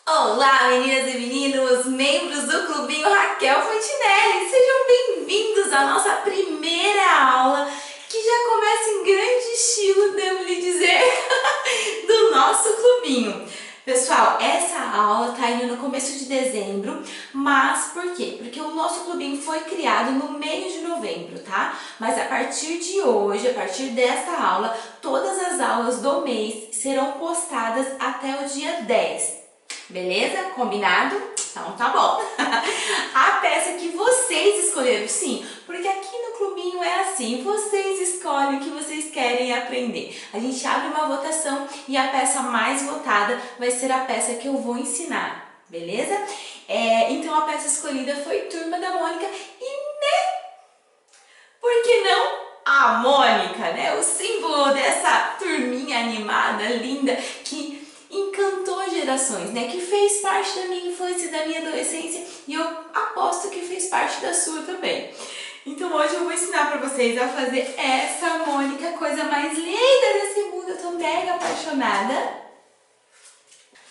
Olá, meninas e meninos, membros do Clubinho Raquel Fontinelli, sejam bem-vindos à nossa primeira aula, que já começa em grande estilo, devo lhe dizer, do nosso clubinho. Pessoal, essa aula tá indo no começo de dezembro, mas por quê? Porque o nosso clubinho foi criado no meio de novembro, tá? Mas a partir de hoje, a partir desta aula, todas as aulas do mês serão postadas até o dia 10. Beleza? Combinado? Então tá bom. A peça que vocês escolheram, sim, porque aqui no clubinho é assim, vocês escolhem o que vocês querem aprender. A gente abre uma votação e a peça mais votada vai ser a peça que eu vou ensinar, beleza? Então a peça escolhida foi Turma da Mônica e, por que não a Mônica, né? O símbolo dessa turminha animada, linda, que encantou gerações, né? Que fez parte da minha infância e da minha adolescência e eu aposto que fez parte da sua também. Então hoje eu vou ensinar para vocês a fazer essa Mônica, coisa mais linda desse mundo, eu tô mega apaixonada.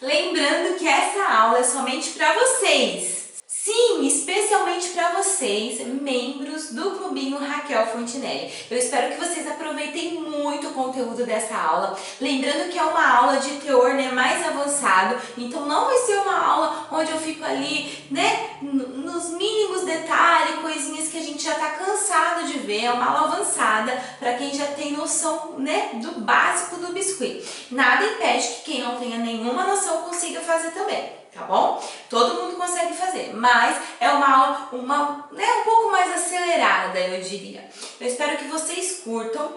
Lembrando que essa aula é somente para vocês. Sim, especialmente para vocês, membros do Clubinho Raquel Fontinelli. Eu espero que vocês aproveitem muito o conteúdo dessa aula. Lembrando que é uma aula de teor, né, mais avançado, então não vai ser uma aula onde eu fico ali, né, nos mínimos detalhes, coisinhas que a gente já tá cansado de ver. É uma aula avançada para quem já tem noção, né, do básico do biscuit. Nada impede que quem não tenha nenhuma noção consiga fazer também. Tá bom? Todo mundo consegue fazer, mas é uma aula um pouco mais acelerada, eu diria. Eu espero que vocês curtam.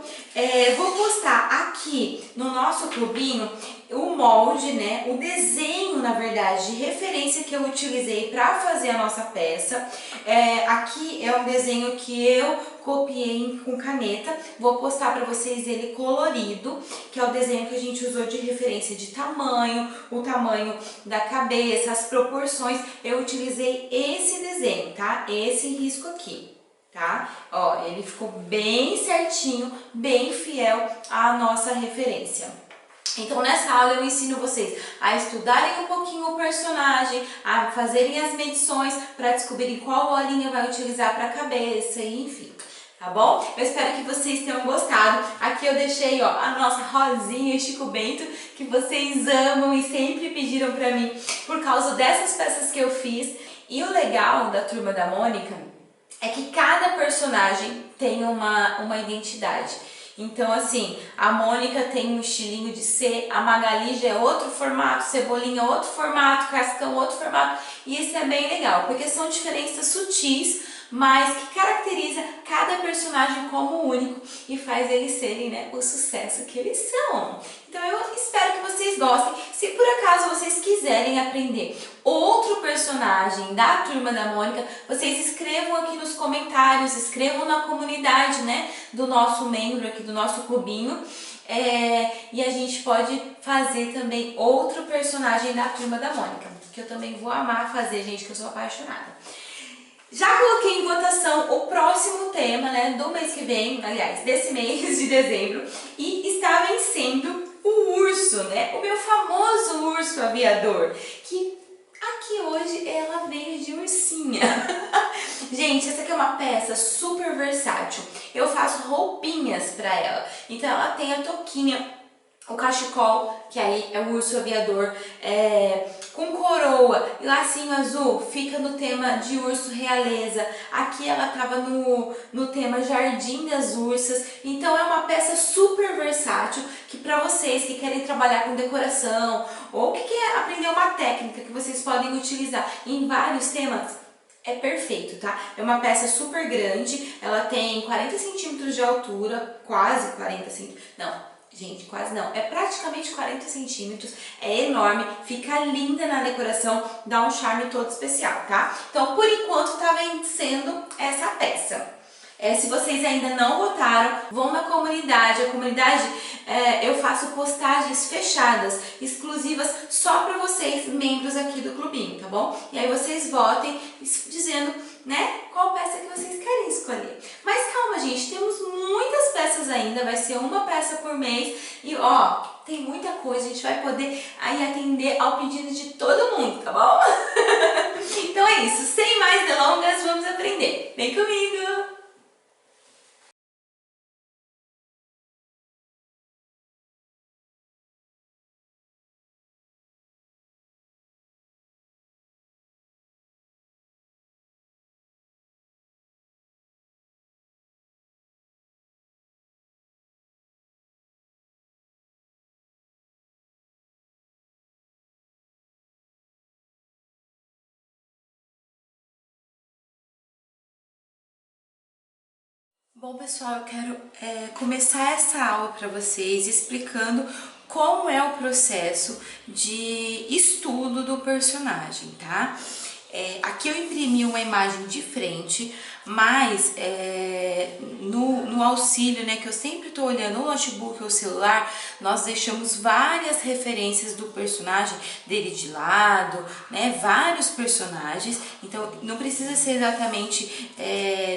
Vou postar aqui no nosso clubinho o molde, né? O desenho, na verdade, de referência que eu utilizei para fazer a nossa peça. Aqui é um desenho que eu copiei com caneta. Vou postar para vocês ele colorido, que é o desenho que a gente usou de referência de tamanho, o tamanho da cabeça, as proporções. Eu utilizei esse desenho, tá? Esse risco aqui, tá? Ó, ele ficou bem certinho, bem fiel à nossa referência. Então nessa aula eu ensino vocês a estudarem um pouquinho o personagem, a fazerem as medições para descobrirem qual bolinha vai utilizar para a cabeça, e enfim. Tá bom? Eu espero que vocês tenham gostado. Aqui eu deixei, ó, a nossa Rosinha Chico Bento, que vocês amam e sempre pediram pra mim por causa dessas peças que eu fiz. E o legal da Turma da Mônica é que cada personagem tem uma identidade. Então, assim, a Mônica tem um estilinho de ser, a Magali já é outro formato, Cebolinha outro formato, Cascão outro formato. E isso é bem legal, porque são diferenças sutis, mas que caracteriza cada personagem como único e faz eles serem, né, o sucesso que eles são. Então eu espero que vocês gostem. Se por acaso vocês quiserem aprender outro personagem da Turma da Mônica, vocês escrevam aqui nos comentários, escrevam na comunidade, né, do nosso membro aqui, do nosso clubinho. E a gente pode fazer também outro personagem da Turma da Mônica, que eu também vou amar fazer, gente, que eu sou apaixonada. Já coloquei em votação o próximo tema, né, do mês que vem, aliás, desse mês de dezembro, e está vencendo o urso, né, o meu famoso urso aviador, que aqui hoje ela veio de ursinha. Gente, essa aqui é uma peça super versátil, eu faço roupinhas para ela, então ela tem a touquinha, o cachecol, que aí é o urso aviador, com coroa e lacinho azul, fica no tema de urso realeza. Aqui ela tava no tema Jardim das Ursas. Então é uma peça super versátil, que para vocês que querem trabalhar com decoração ou que querem aprender uma técnica que vocês podem utilizar em vários temas, é perfeito, tá? É uma peça super grande, ela tem 40 centímetros de altura, quase 40 centímetros, não. Gente, quase não, é praticamente 40 centímetros, é enorme, fica linda na decoração, dá um charme todo especial, tá? Então, por enquanto, tá vencendo essa peça. Se vocês ainda não votaram, vão na comunidade. A comunidade, eu faço postagens fechadas, exclusivas só para vocês, membros aqui do clubinho, tá bom? E aí vocês votem dizendo, né, qual peça que vocês querem escolher. Mas calma, gente, temos muitas peças ainda, vai ser uma peça por mês e ó, tem muita coisa, a gente vai poder aí atender ao pedido de todo mundo. tá bom? Então é isso, sem mais delongas, vamos aprender. Vem comigo! Bom, pessoal, eu quero começar essa aula para vocês explicando como é o processo de estudo do personagem, tá? Aqui eu imprimi uma imagem de frente, mas no auxílio, né, que eu sempre tô olhando o notebook ou o celular, nós deixamos várias referências do personagem, dele de lado, né, vários personagens, então não precisa ser exatamente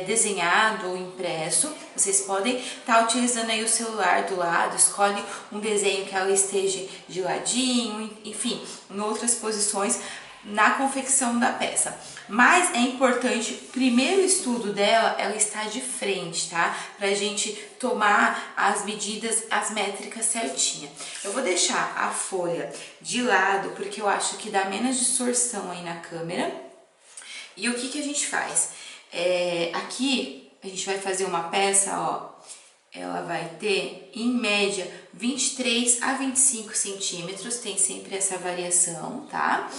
desenhado ou impresso, vocês podem estar utilizando aí o celular do lado, escolhe um desenho que ela esteja de ladinho, enfim, em outras posições, na confecção da peça. Mas é importante, primeiro estudo dela, ela está de frente, tá? Pra gente tomar as medidas, as métricas certinha. Eu vou deixar a folha de lado, porque eu acho que dá menos distorção aí na câmera. E o que a gente faz? Aqui a gente vai fazer uma peça, ó. Ela vai ter, em média, 23 a 25 centímetros, tem sempre essa variação, tá?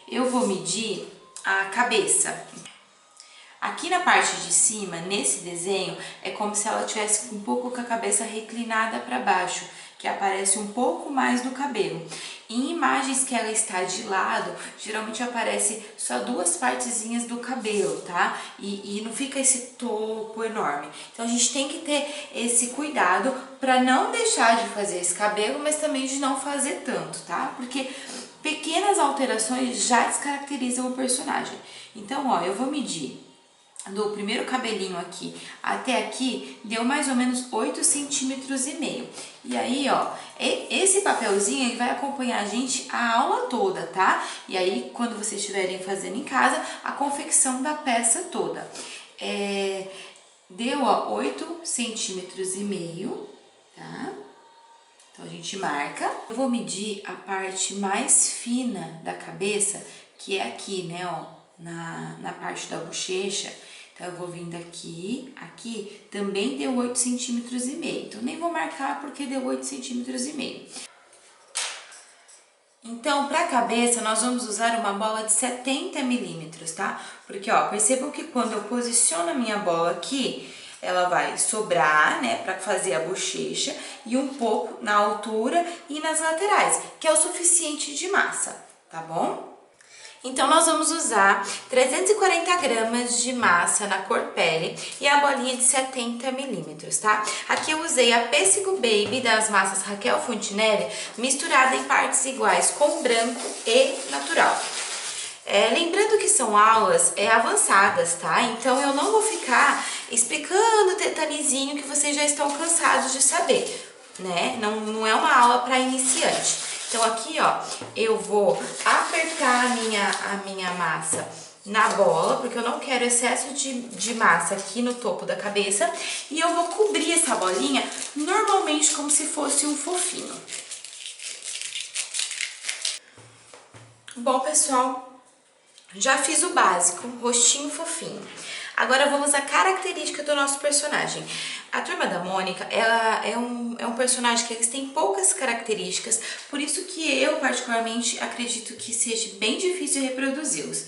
Eu vou medir a cabeça. Aqui na parte de cima, nesse desenho, é como se ela tivesse um pouco com a cabeça reclinada para baixo, que aparece um pouco mais do cabelo. Em imagens que ela está de lado, geralmente aparece só duas partezinhas do cabelo, tá? E não fica esse topo enorme. Então a gente tem que ter esse cuidado para não deixar de fazer esse cabelo, mas também de não fazer tanto, tá? Porque pequenas alterações já descaracterizam o personagem. Então, ó, eu vou medir do primeiro cabelinho aqui até aqui, deu mais ou menos 8,5 centímetros. E aí, ó, esse papelzinho ele vai acompanhar a gente a aula toda, tá? E aí, quando vocês estiverem fazendo em casa, a confecção da peça toda. Deu, ó, 8,5 centímetros, tá? Então, a gente marca. Eu vou medir a parte mais fina da cabeça, que é aqui, né, ó, na parte da bochecha. Então, eu vou vindo aqui também deu 8,5 centímetros. Então, nem vou marcar porque deu 8,5 centímetros. Então, para a cabeça, nós vamos usar uma bola de 70 milímetros, tá? Porque, ó, percebam que quando eu posiciono a minha bola aqui, ela vai sobrar, né, para fazer a bochecha e um pouco na altura e nas laterais, que é o suficiente de massa, tá bom? Então, nós vamos usar 340 gramas de massa na cor pele e a bolinha de 70 milímetros, tá? Aqui eu usei a Pêssego Baby das massas Raquel Fontinelli, misturada em partes iguais com branco e natural. Lembrando que são aulas avançadas, tá? Então, eu não vou ficar explicando detalhezinho que vocês já estão cansados de saber, né? Não é uma aula para iniciante. Então, aqui, ó, eu vou apertar a minha massa na bola, porque eu não quero excesso de massa aqui no topo da cabeça. E eu vou cobrir essa bolinha normalmente como se fosse um fofinho. Bom, pessoal, já fiz o básico, rostinho fofinho. Agora vamos à característica do nosso personagem. A Turma da Mônica, ela é um personagem que eles têm poucas características, por isso que eu particularmente acredito que seja bem difícil reproduzi-los.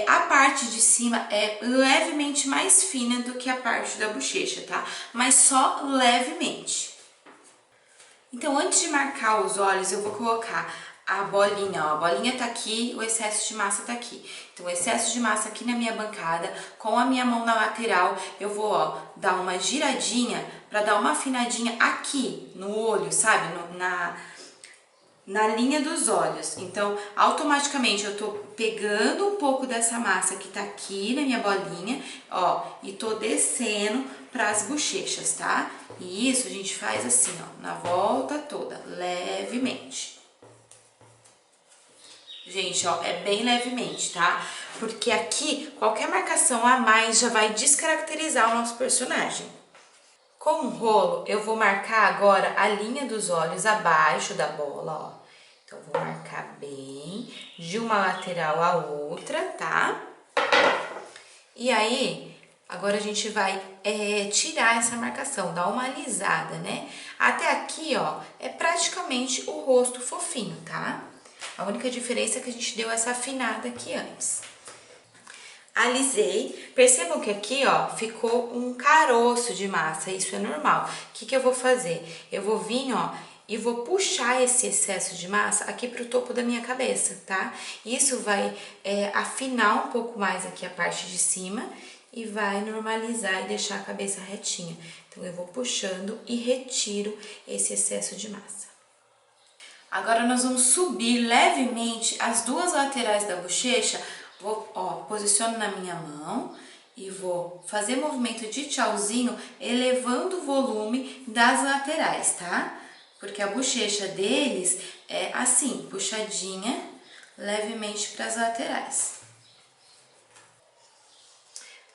A parte de cima é levemente mais fina do que a parte da bochecha, tá? Mas só levemente. Então, antes de marcar os olhos, eu vou colocar a bolinha, ó, a bolinha tá aqui, o excesso de massa tá aqui. Então, o excesso de massa aqui na minha bancada, com a minha mão na lateral, eu vou, ó, dar uma giradinha pra dar uma afinadinha aqui no olho, sabe? Na linha dos olhos. Então, automaticamente eu tô pegando um pouco dessa massa que tá aqui na minha bolinha, ó, e tô descendo pras bochechas, tá? E isso a gente faz assim, ó, na volta toda, levemente. Gente, ó, é bem levemente, tá? Porque aqui, qualquer marcação a mais já vai descaracterizar o nosso personagem. Com o rolo, eu vou marcar agora a linha dos olhos abaixo da bola, ó. Então, vou marcar bem de uma lateral à outra, tá? E aí, agora a gente vai tirar essa marcação, dar uma alisada, né? Até aqui, ó, é praticamente o rosto fofinho, tá? A única diferença é que a gente deu essa afinada aqui antes. Alisei. Percebam que aqui, ó, ficou um caroço de massa, isso é normal. O que eu vou fazer? Eu vou vir, ó, e vou puxar esse excesso de massa aqui pro topo da minha cabeça, tá? Isso vai afinar um pouco mais aqui a parte de cima e vai normalizar e deixar a cabeça retinha. Então, eu vou puxando e retiro esse excesso de massa. Agora, nós vamos subir levemente as duas laterais da bochecha. Vou, ó, posiciono na minha mão e vou fazer movimento de tchauzinho, elevando o volume das laterais, tá? Porque a bochecha deles é assim, puxadinha levemente para as laterais.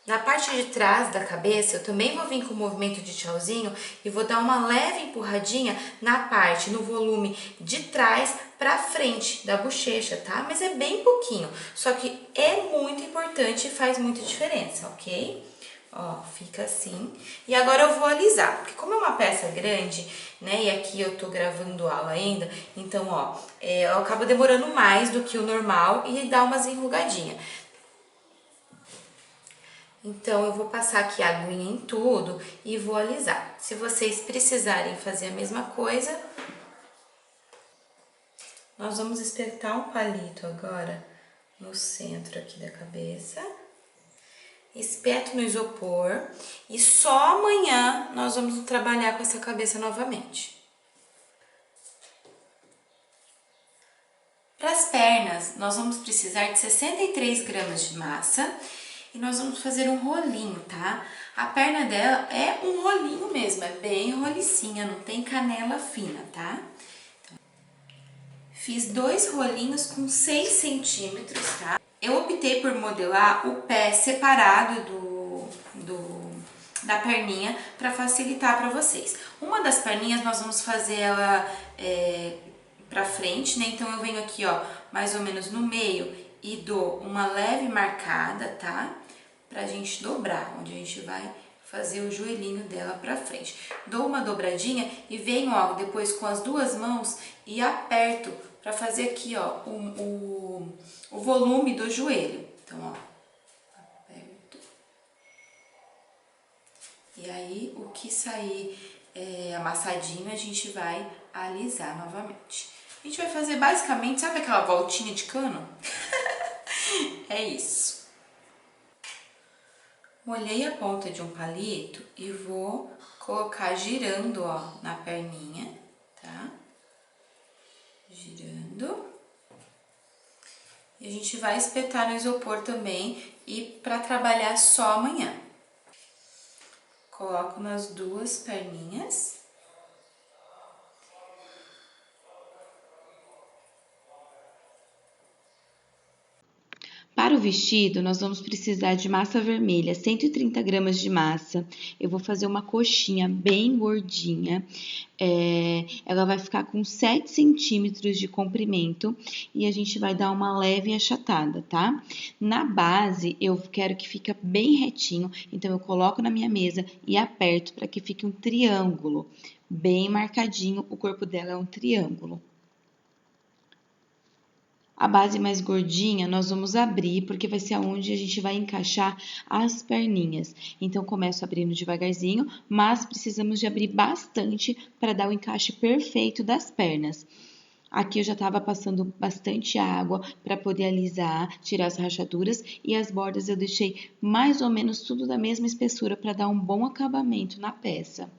Na parte de trás da cabeça, eu também vou vir com o movimento de tchauzinho e vou dar uma leve empurradinha na parte, no volume de trás pra frente da bochecha, tá? Mas é bem pouquinho, só que é muito importante e faz muita diferença, ok? Ó, fica assim. E agora eu vou alisar, porque como é uma peça grande, né, e aqui eu tô gravando aula ainda, então, ó, eu acabo demorando mais do que o normal e dá umas enrugadinhas. Então, eu vou passar aqui a aguinha em tudo e vou alisar. Se vocês precisarem fazer a mesma coisa, nós vamos espetar um palito agora no centro aqui da cabeça. Espeto no isopor e só amanhã nós vamos trabalhar com essa cabeça novamente. Para as pernas, nós vamos precisar de 63 gramas de massa. E nós vamos fazer um rolinho, tá? A perna dela é um rolinho mesmo, é bem rolicinha, não tem canela fina, tá? Então, fiz 2 rolinhos com 6 centímetros, tá? Eu optei por modelar o pé separado da perninha para facilitar para vocês. Uma das perninhas nós vamos fazer ela pra frente, né? Então, eu venho aqui, ó, mais ou menos no meio e dou uma leve marcada, tá? Pra gente dobrar, onde a gente vai fazer o joelhinho dela pra frente. Dou uma dobradinha e venho, ó, depois com as duas mãos e aperto pra fazer aqui, ó, o volume do joelho. Então, ó, aperto. E aí, o que sair amassadinho, a gente vai alisar novamente. A gente vai fazer basicamente, sabe aquela voltinha de cano? É isso. Molhei a ponta de um palito e vou colocar girando, ó, na perninha, tá? Girando. E a gente vai espetar no isopor também e para trabalhar só amanhã. Coloco nas duas perninhas. Para o vestido, nós vamos precisar de massa vermelha, 130 gramas de massa. Eu vou fazer uma coxinha bem gordinha. Ela vai ficar com 7 centímetros de comprimento e a gente vai dar uma leve achatada, tá? Na base, eu quero que fique bem retinho, então eu coloco na minha mesa e aperto para que fique um triângulo, bem marcadinho. O corpo dela é um triângulo. A base mais gordinha nós vamos abrir, porque vai ser onde a gente vai encaixar as perninhas. Então, começo abrindo devagarzinho, mas precisamos de abrir bastante para dar o encaixe perfeito das pernas. Aqui eu já estava passando bastante água para poder alisar, tirar as rachaduras, e as bordas eu deixei mais ou menos tudo da mesma espessura para dar um bom acabamento na peça.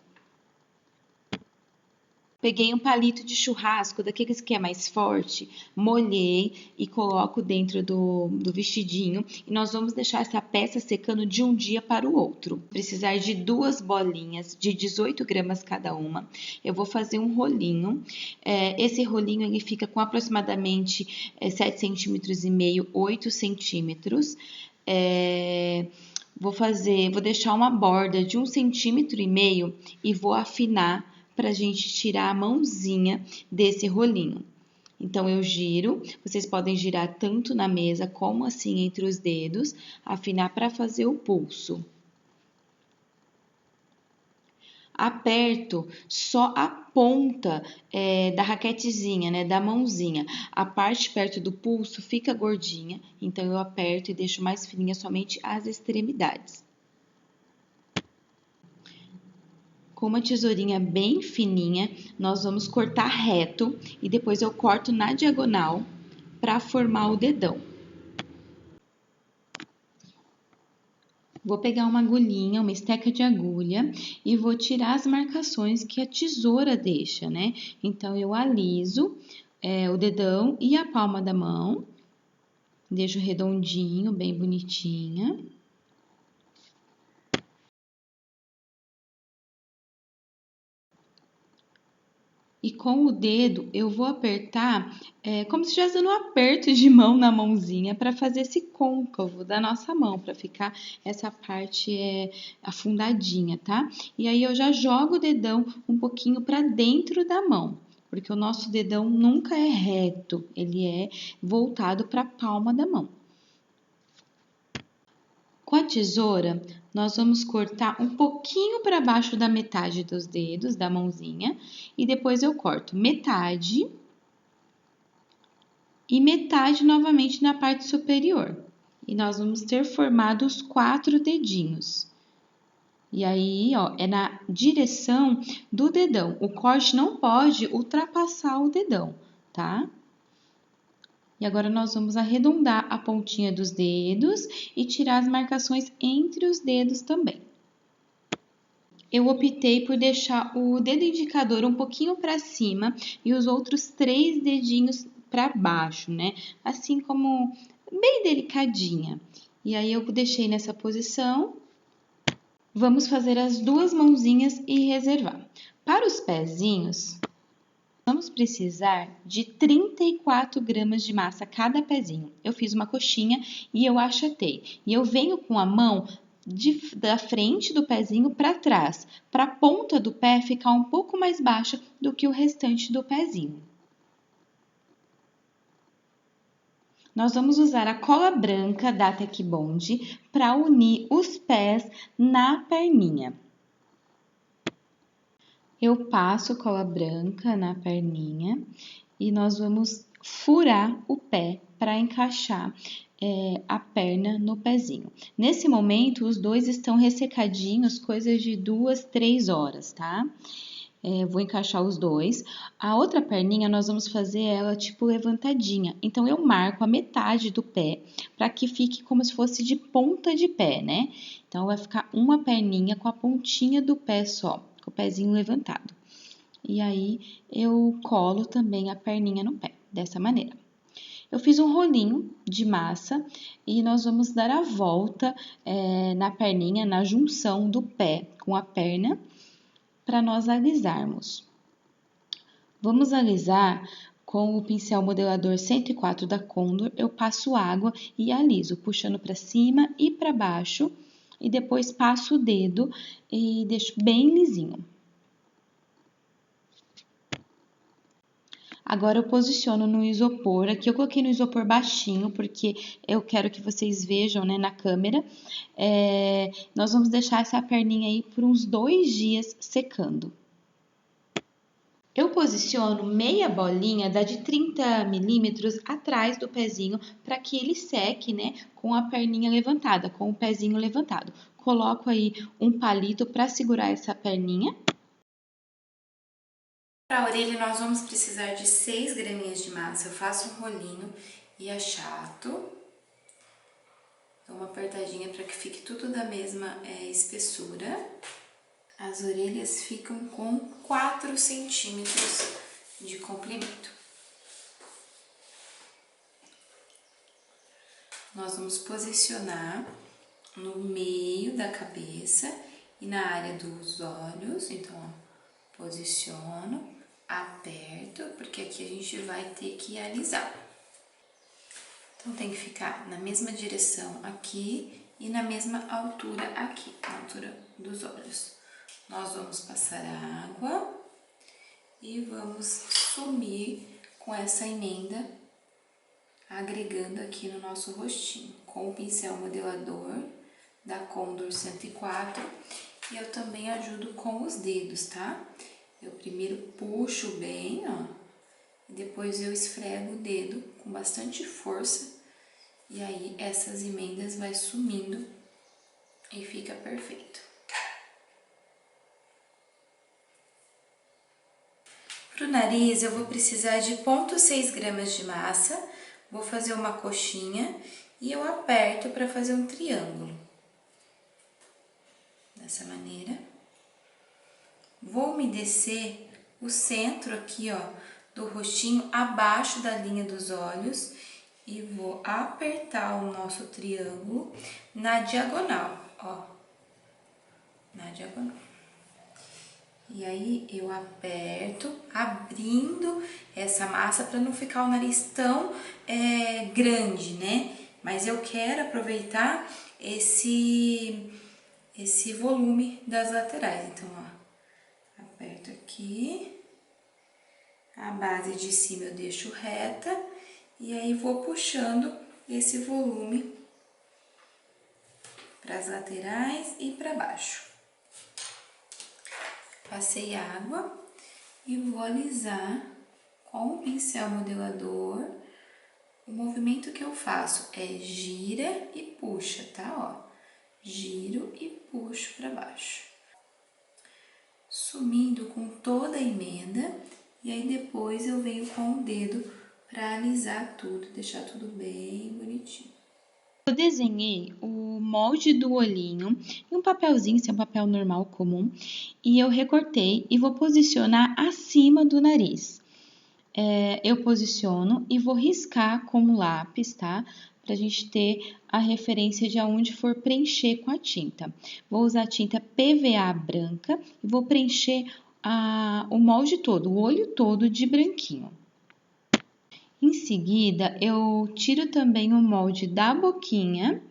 Peguei um palito de churrasco, daqueles que é mais forte, molhei e coloco dentro do vestidinho. E nós vamos deixar essa peça secando de um dia para o outro. Precisar de 2 bolinhas de 18 gramas cada uma. Eu vou fazer um rolinho. Esse rolinho ele fica com aproximadamente 7,5 centímetros, 8 centímetros. Vou deixar uma borda de 1,5 centímetro e vou afinar para a gente tirar a mãozinha desse rolinho. Então, eu giro, vocês podem girar tanto na mesa como assim entre os dedos, afinar para fazer o pulso. Aperto só a ponta da raquetezinha, né, da mãozinha. A parte perto do pulso fica gordinha, então eu aperto e deixo mais fininha somente as extremidades. Com uma tesourinha bem fininha, nós vamos cortar reto e depois eu corto na diagonal para formar o dedão. Vou pegar uma agulhinha, uma esteca de agulha e vou tirar as marcações que a tesoura deixa, né? Então, eu aliso o dedão e a palma da mão, deixo redondinho, bem bonitinha. E com o dedo eu vou apertar como se estivesse dando um aperto de mão na mãozinha para fazer esse côncavo da nossa mão, para ficar essa parte afundadinha, tá? E aí eu já jogo o dedão um pouquinho para dentro da mão, porque o nosso dedão nunca é reto, ele é voltado para a palma da mão. Com a tesoura, nós vamos cortar um pouquinho para baixo da metade dos dedos, da mãozinha, e depois eu corto metade e metade novamente na parte superior. E nós vamos ter formado os 4 dedinhos. E aí, ó, é na direção do dedão. O corte não pode ultrapassar o dedão, tá? E agora nós vamos arredondar a pontinha dos dedos e tirar as marcações entre os dedos também. Eu optei por deixar o dedo indicador um pouquinho para cima e os outros 3 dedinhos para baixo, né? Assim como bem delicadinha. E aí eu deixei nessa posição. Vamos fazer as 2 mãozinhas e reservar. Para os pezinhos, vamos precisar de 34 gramas de massa cada pezinho. Eu fiz uma coxinha e eu achatei. E eu venho com a mão da frente do pezinho para trás, para a ponta do pé ficar um pouco mais baixa do que o restante do pezinho. Nós vamos usar a cola branca da Tec Bond para unir os pés na perninha. Eu passo cola branca na perninha e nós vamos furar o pé para encaixar a perna no pezinho. Nesse momento, os dois estão ressecadinhos, coisas de 2, 3 horas, tá? Vou encaixar os dois. A outra perninha, nós vamos fazer ela tipo levantadinha. Então, eu marco a metade do pé para que fique como se fosse de ponta de pé, né? Então, vai ficar uma perninha com a pontinha do pé só, com o pezinho levantado. E aí, eu colo também a perninha no pé, dessa maneira. Eu fiz um rolinho de massa e nós vamos dar a volta na perninha, na junção do pé com a perna, para nós alisarmos. Vamos alisar com o pincel modelador 104 da Condor, eu passo água e aliso, puxando para cima e para baixo, e depois passo o dedo e deixo bem lisinho. Agora eu posiciono no isopor, aqui eu coloquei no isopor baixinho, porque eu quero que vocês vejam, né, na câmera. Nós vamos deixar essa perninha aí por uns 2 dias secando. Eu posiciono meia bolinha da de 30 milímetros atrás do pezinho para que ele seque, né, com a perninha levantada, com o pezinho levantado. Coloco aí um palito para segurar essa perninha. Para a orelha, nós vamos precisar de 6 graminhas de massa. Eu faço um rolinho e achato. Dou uma apertadinha para que fique tudo da mesma espessura. As orelhas ficam com 4 centímetros de comprimento. Nós vamos posicionar no meio da cabeça e na área dos olhos. Então, ó, posiciono, aperto, porque aqui a gente vai ter que alisar. Então, tem que ficar na mesma direção aqui e na mesma altura aqui, na altura dos olhos. Nós vamos passar água e vamos sumir com essa emenda, agregando aqui no nosso rostinho, com o pincel modelador da Condor 104. E eu também ajudo com os dedos, tá? Eu primeiro puxo bem, ó, e depois eu esfrego o dedo com bastante força. E aí, essas emendas vai sumindo e fica perfeito. Pro nariz, eu vou precisar de 0,6 gramas de massa. Vou fazer uma coxinha e eu aperto para fazer um triângulo. Dessa maneira. Vou umedecer o centro aqui, ó, do rostinho, abaixo da linha dos olhos. E vou apertar o nosso triângulo na diagonal, ó. Na diagonal. E aí, eu aperto, abrindo essa massa para não ficar o nariz tão grande, né? Mas eu quero aproveitar esse volume das laterais. Então, ó, aperto aqui. A base de cima eu deixo reta. E aí, vou puxando esse volume para as laterais e para baixo. Passei água e vou alisar com o pincel modelador. O movimento que eu faço é gira e puxa, tá? Ó, giro e puxo para baixo. Sumindo com toda a emenda. E aí, depois eu venho com o dedo para alisar tudo, deixar tudo bem bonitinho. Eu desenhei o molde do olhinho em um papelzinho, esse é um papel normal comum, e eu recortei e vou posicionar acima do nariz. Eu posiciono e vou riscar com o lápis, tá? Pra gente ter a referência de aonde for preencher com a tinta. Vou usar a tinta PVA branca e vou preencher o molde todo, o olho todo de branquinho. Em seguida, eu tiro também o molde da boquinha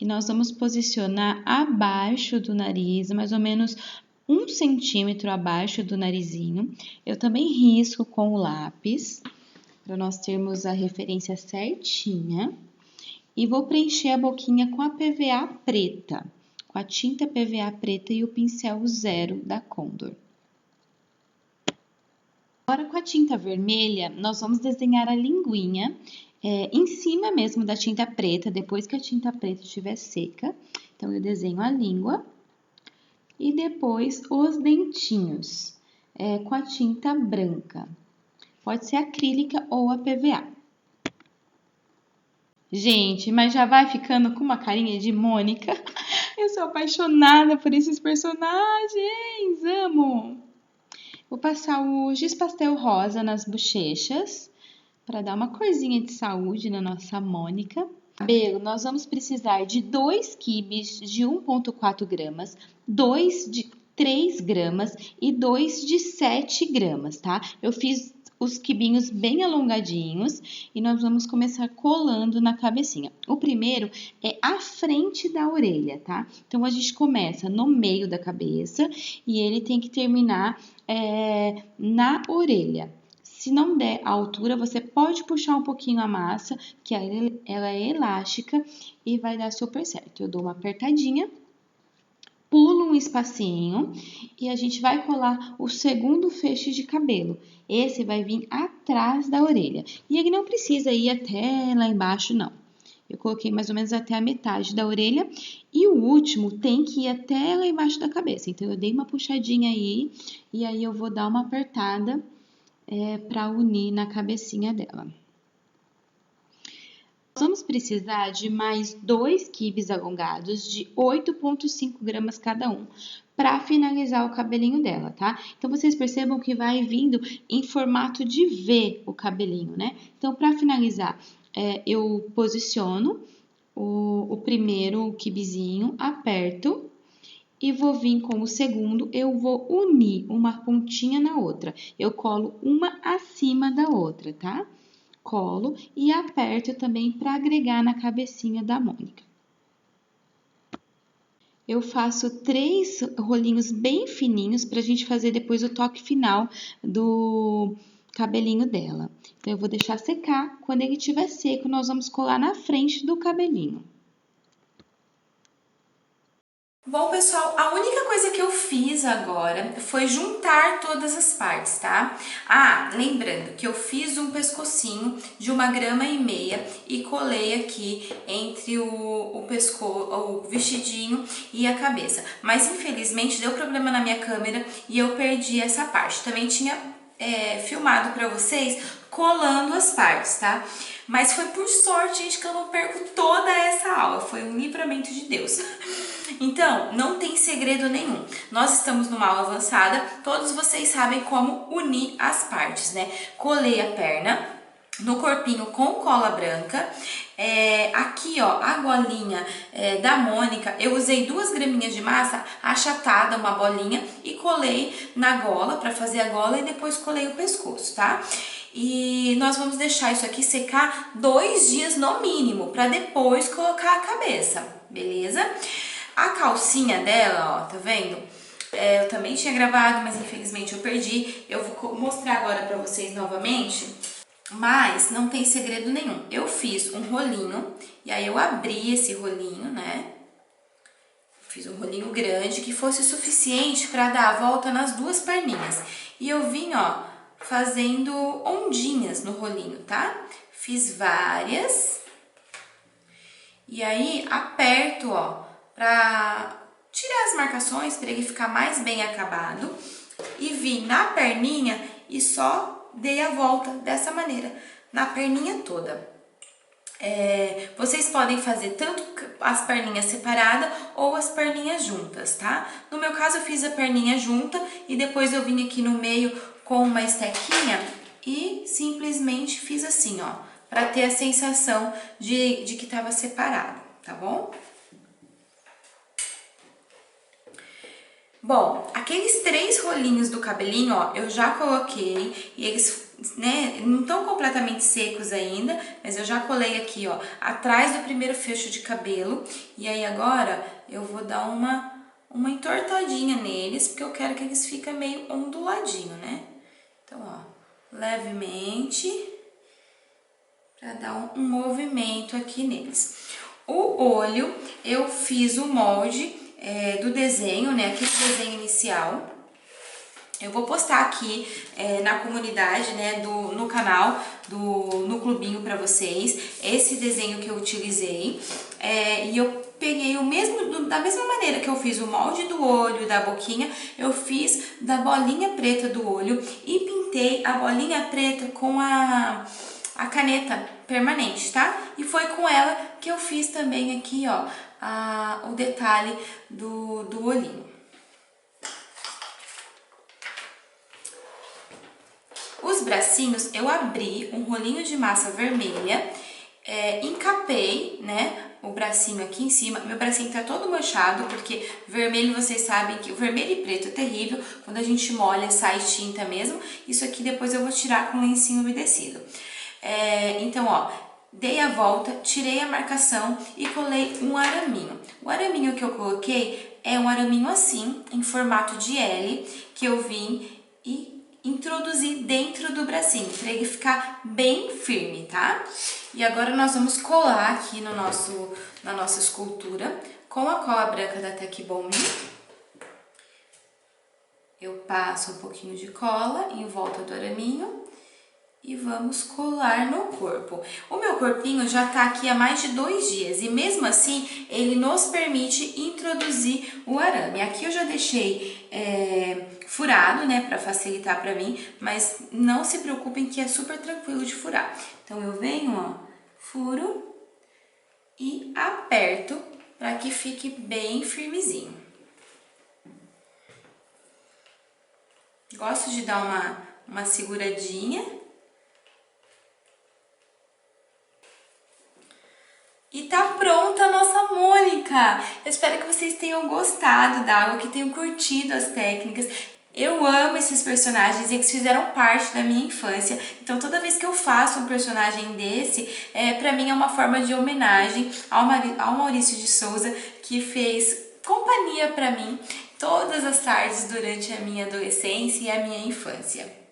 e nós vamos posicionar abaixo do nariz, mais ou menos 1 centímetro abaixo do narizinho. Eu também risco com o lápis, para nós termos a referência certinha. E vou preencher a boquinha com a PVA preta, com a tinta PVA preta e o pincel 0 da Condor. Agora, com a tinta vermelha, nós vamos desenhar a linguinha em cima mesmo da tinta preta, depois que a tinta preta estiver seca. Então, eu desenho a língua e depois os dentinhos com a tinta branca. Pode ser acrílica ou a PVA. Gente, mas já vai ficando com uma carinha de Mônica. Eu sou apaixonada por esses personagens, amo! Vou passar o giz pastel rosa nas bochechas, para dar uma corzinha de saúde na nossa Mônica. Cabelo, nós vamos precisar de 2 quibes de 1,4 gramas, 2 de 3 gramas e 2 de 7 gramas, tá? Eu fiz os quibinhos bem alongadinhos e nós vamos começar colando na cabecinha. O primeiro é a frente da orelha, tá? Então, a gente começa no meio da cabeça e ele tem que terminar na orelha. Se não der a altura, você pode puxar um pouquinho a massa, que ela é elástica e vai dar super certo. Eu dou uma apertadinha, pulo um espacinho e a gente vai colar o segundo feixe de cabelo. Esse vai vir atrás da orelha. E ele não precisa ir até lá embaixo, não. Eu coloquei mais ou menos até a metade da orelha e o último tem que ir até lá embaixo da cabeça. Então, eu dei uma puxadinha aí e aí eu vou dar uma apertada para unir na cabecinha dela. Nós vamos precisar de mais 2 quibes alongados de 8,5 gramas cada um para finalizar o cabelinho dela, tá? Então, vocês percebam que vai vindo em formato de V o cabelinho, né? Então, para finalizar, eu posiciono o primeiro quibezinho, aperto e vou vir com o segundo, eu vou unir uma pontinha na outra. Eu colo uma acima da outra, tá? Colo e aperto também para agregar na cabecinha da Mônica. Eu faço 3 rolinhos bem fininhos para a gente fazer depois o toque final do cabelinho dela. Então, eu vou deixar secar. Quando ele estiver seco, nós vamos colar na frente do cabelinho. Bom, pessoal, a única coisa que eu fiz agora foi juntar todas as partes, tá? Ah, lembrando que eu fiz um pescocinho de 1,5 grama e colei aqui entre o vestidinho e a cabeça. Mas, infelizmente, deu problema na minha câmera e eu perdi essa parte. Também tinha filmado pra vocês colando as partes, tá? Mas foi por sorte, gente, que eu não perco toda essa aula. Foi um livramento de Deus. Então, não tem segredo nenhum. Nós estamos numa aula avançada, todos vocês sabem como unir as partes, né? Colei a perna no corpinho com cola branca. Aqui, ó, a golinha da Mônica, eu usei 2 graminhas de massa achatada, uma bolinha, e colei na gola para fazer a gola e depois colei o pescoço, tá? E nós vamos deixar isso aqui secar 2 dias no mínimo, para depois colocar a cabeça, beleza? A calcinha dela, ó, tá vendo? Eu também tinha gravado, mas infelizmente eu perdi. Eu vou mostrar agora pra vocês novamente, mas não tem segredo nenhum. Eu fiz um rolinho, e aí eu abri esse rolinho, né? Fiz um rolinho grande, que fosse o suficiente pra dar a volta nas 2 perninhas. E eu vim, ó, fazendo ondinhas no rolinho, tá? Fiz várias. E aí, aperto, ó, pra tirar as marcações, para ele ficar mais bem acabado. E vim na perninha e só dei a volta dessa maneira, na perninha toda. Vocês podem fazer tanto as perninhas separadas ou as perninhas juntas, tá? No meu caso, eu fiz a perninha junta e depois eu vim aqui no meio com uma estequinha e simplesmente fiz assim, ó, para ter a sensação de que tava separado, tá bom? Bom, aqueles 3 rolinhos do cabelinho, ó, eu já coloquei e eles, né, não estão completamente secos ainda, mas eu já colei aqui, ó, atrás do primeiro fecho de cabelo. E aí agora eu vou dar uma entortadinha neles, porque eu quero que eles fiquem meio onduladinho, né? Então, ó, levemente, pra dar um movimento aqui neles. O olho, eu fiz o molde do desenho, né, aquele desenho inicial. Eu vou postar aqui na comunidade, né, no canal, no clubinho pra vocês, esse desenho que eu utilizei. E eu peguei da mesma maneira que eu fiz o molde do olho, da boquinha, eu fiz da bolinha preta do olho e pintei a bolinha preta com a caneta permanente, tá? E foi com ela que eu fiz também aqui, ó, o detalhe do olhinho. Os bracinhos, eu abri um rolinho de massa vermelha, encapei, né, o bracinho aqui em cima. Meu bracinho tá todo manchado, porque vermelho, vocês sabem que o vermelho e preto é terrível. Quando a gente molha, sai tinta mesmo. Isso aqui depois eu vou tirar com lencinho umedecido. Então, ó, dei a volta, tirei a marcação e colei um araminho. O araminho que eu coloquei é um araminho assim, em formato de L, que eu vim e introduzi dentro do bracinho, para ele ficar bem firme, tá? E agora nós vamos colar aqui na nossa escultura com a cola branca da Tec Bond. Eu passo um pouquinho de cola em volta do araminho e vamos colar no corpo. O meu corpinho já tá aqui há mais de 2 dias e mesmo assim ele nos permite introduzir o arame. Aqui eu já deixei furado, né, para facilitar para mim, mas não se preocupem que é super tranquilo de furar. Então eu venho, ó, furo e aperto para que fique bem firmezinho. Gosto de dar uma seguradinha. E tá pronta a nossa Mônica! Eu espero que vocês tenham gostado da água, que tenham curtido as técnicas. Eu amo esses personagens, eles fizeram parte da minha infância. Então toda vez que eu faço um personagem desse, pra mim é uma forma de homenagem ao Maurício de Souza, que fez companhia pra mim todas as tardes durante a minha adolescência e a minha infância.